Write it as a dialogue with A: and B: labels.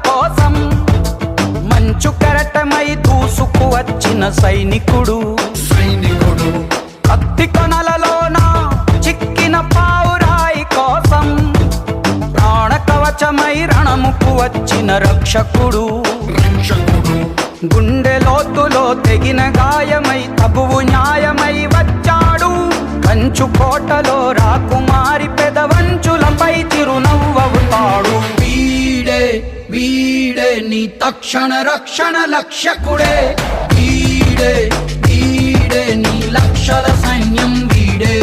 A: కోసం మంచు కెరటమై దూసుకు వచ్చిన సైనికుడు కత్తి కొనలలోన చిక్కిన పావురాయి కోసం ప్రాణ కవచమై రణముకు వచ్చిన రక్షకుడు గుండె లోతులో తెగిన గాయమై తగువు న్యాయమై వచ్చాడు కంచు కోటలో రాకుమారి పెదవంచులపై చిరునవ్వవుతాడు వీడే వీడే నీ తక్షణ రక్షణ లక్ష్యకుడే వీడే వీడే నీ లక్షల సైన్యం వీడే